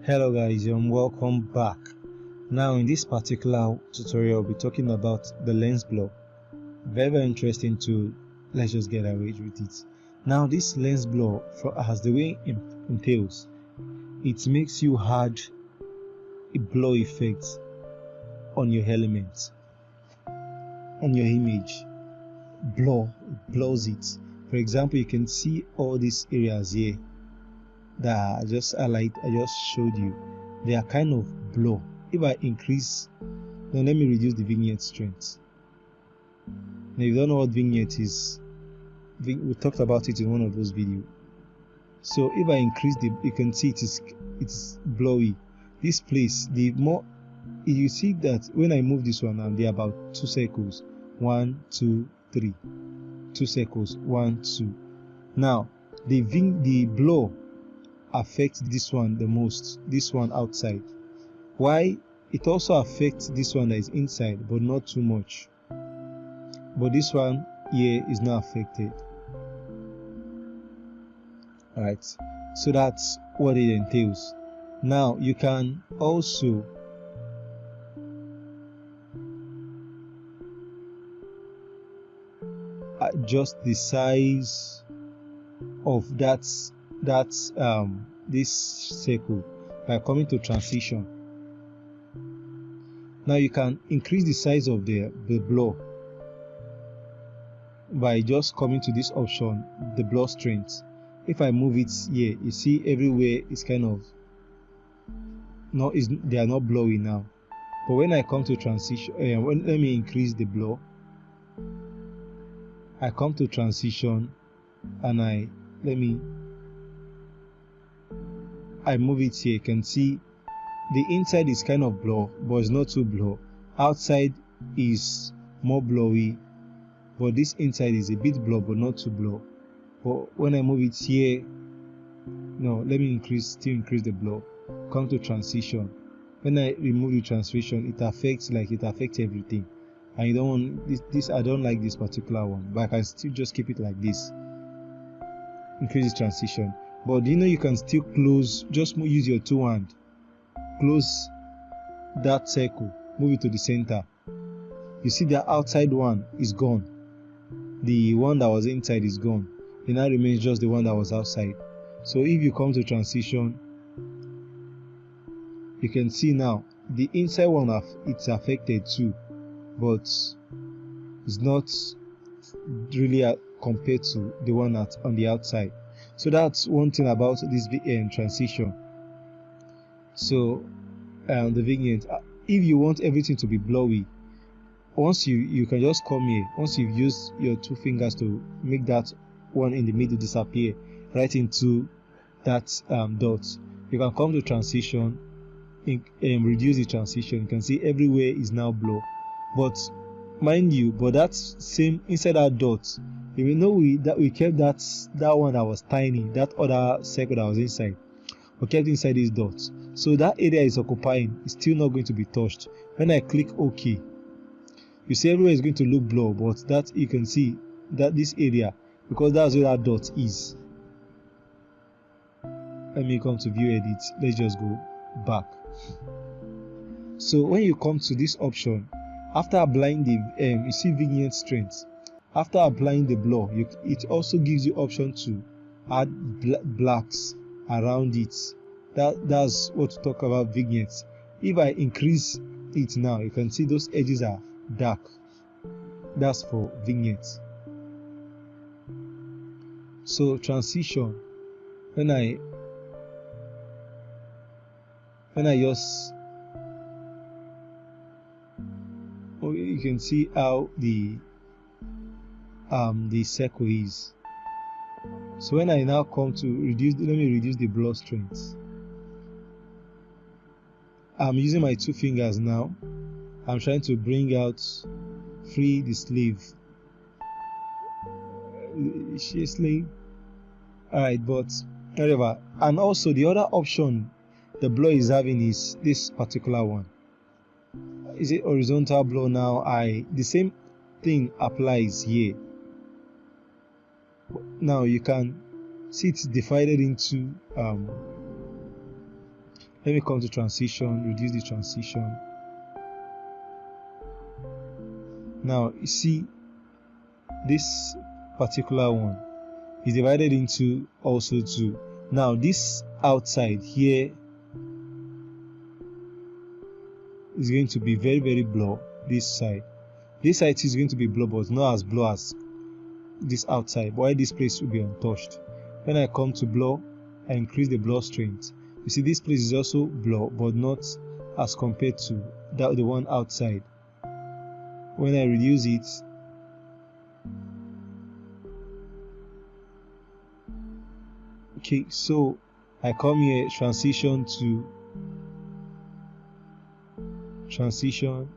Hello guys, and welcome back. Now in this particular tutorial we'll be talking about the lens blur. Very interesting tool. Let's just get away with it. Now this lens blur, as the way it entails, it makes you add a blur effect on your element, on your image. Blurs it. For example, you can see all these areas here that I just showed you. They are kind of blur. If I increase, now let me reduce the vignette strength. Now, if you don't know what vignette is, we talked about it in one of those videos. So if I increase you can see it's blurry. This place, the more you see that when I move this one now, there are about 2 circles. 1, 2, 3. 2 circles. 1, 2. Now the blur affects this one the most, this one outside. Why? It also affects this one that is inside, but not too much. But this one here is not affected. Alright, so that's what it entails. Now you can also adjust the size of this circle by coming to transition. Now you can increase the size of the blur by just coming to this option, the blur strength. If I move it here, you see everywhere is kind of they are not blurry now. But when I come to transition, let me increase the blur. I come to transition and I move it here. You can see the inside is kind of blur, but it's not too blur. Outside is more blurry, but this inside is a bit blur, but not too blur. But when I move it here, no, let me still increase the blur. Come to transition. When I remove the transition, it affects everything. And you don't want this. I don't like this particular one, but I can still just keep it like this. Increase the transition. But you can still close, just use your 2 hands, close that circle, move it to the center. You see the outside one is gone, the one that was inside is gone. It now remains just the one that was outside. So if you come to transition, you can see now the inside one it's affected too, but it's not really compared to the one on the outside. So that's one thing about this transition. So the vignette, if you want everything to be blurry, once you can just come here. Once you've used your 2 fingers to make that one in the middle disappear right into that dot, you can come to transition and reduce the transition. You can see everywhere is now blur. But mind you, that same inside that dot, you know that we kept that one that was tiny, that other circle that was inside, we kept inside these dots. So that area is occupying, is still not going to be touched. When I click OK, you see everywhere is going to look blur, but that you can see that this area, because that's where that dot is. Let me come to view edit. Let's just go back. So when you come to this option, after applying the you see vignette strength. After applying the blur, it also gives you option to add blacks around it. That's what to talk about vignettes. If I increase it now, you can see those edges are dark. That's for vignettes. So transition, when I just you can see how the circle is. So when I now come to reduce, let me reduce the blur strength. I'm using my 2 fingers now. I'm trying to bring out, free the sleeve. Alright, but whatever. And also the other option the blur is having is this particular one. Is it horizontal blur now? The same thing applies here. Now you can see it's divided into let Let me come to transition, reduce the transition. Now you see this particular one is divided into also two. Now this outside here is going to be very blur. This side is going to be blur, but not as blur as this outside, while this place will be untouched. When I come to blur, I increase the blur strength. You see this place is also blur, but not as compared to the one outside. When I reduce it, okay, so I come here, transition to transition.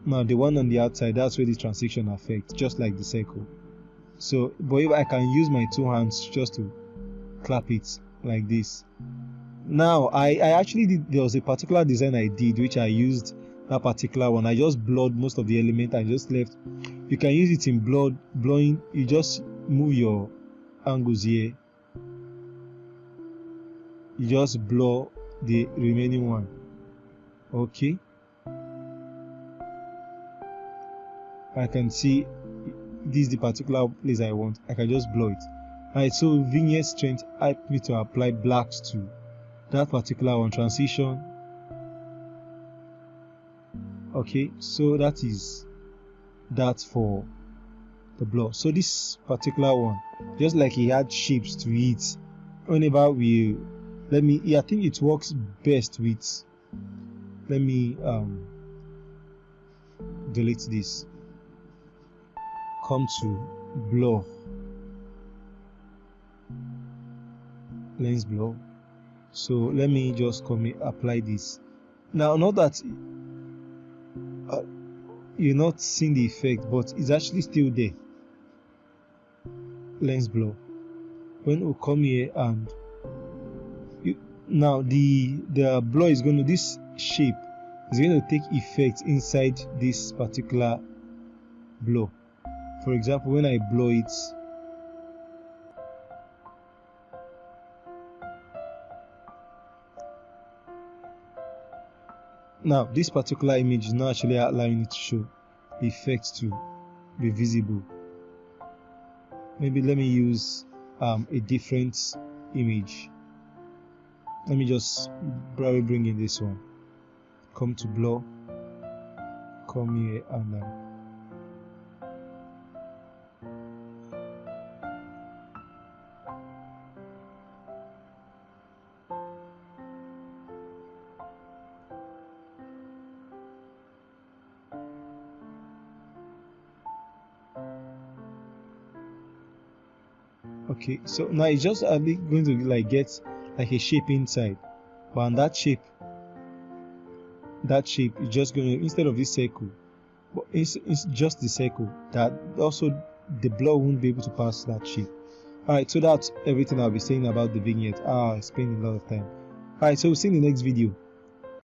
Now the one on the outside, that's where the transition affects, just like the circle. So, but if I can use my two hands just to clap it like this. Now I actually did, there was a particular design I did which I used that particular one. I just blurred most of the element and just left. You can use it in blurring. You just move your angles here. You just blur the remaining one. Okay, I can see this is the particular place I want. I can just blur it. Alright, so vignette strength help me to apply blacks to that particular one. Transition. Okay, so that is that for the blur. So this particular one, just like he had shapes to it, whenever we I think it works best with, let me delete this, come to blur, lens blur. So let me just come here, apply this. Now, not that you're not seeing the effect, but it's actually still there. Lens blur. When we come here and now the blur is going to, this shape is going to take effect inside this particular blur. For example, when I blow it, now this particular image is not actually allowing it to show the effects to be visible. Maybe let me use a different image. Let me just probably bring in this one. Come to blur, come here and okay, so now it's just going to like get like a shape inside, but on that shape is just going to, instead of this circle, but it's just the circle, that also the blur won't be able to pass that shape. Alright, so that's everything I'll be saying about the vignette. I spent a lot of time. Alright, so we'll see in the next video.